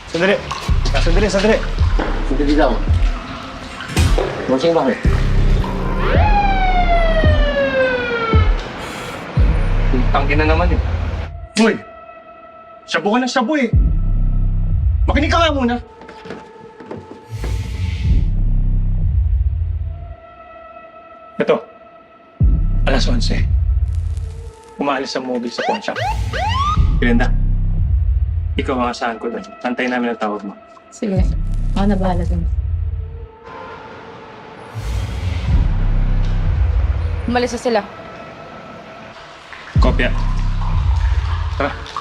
Sandali. Sandali. Sandali lang. Bossing, bakit? Tangin na naman eh. Hoy! Shabu ka na shabu eh. Makinig ka nga muna. Ito. Alas 11. Umaalis ang mobile sa pawn shop. Glenda, ikaw ang asahan ko doon. Antayin namin ang tawag mo. Sige. Ako na bahala dun. Umalis na sila. Kopya. Tara.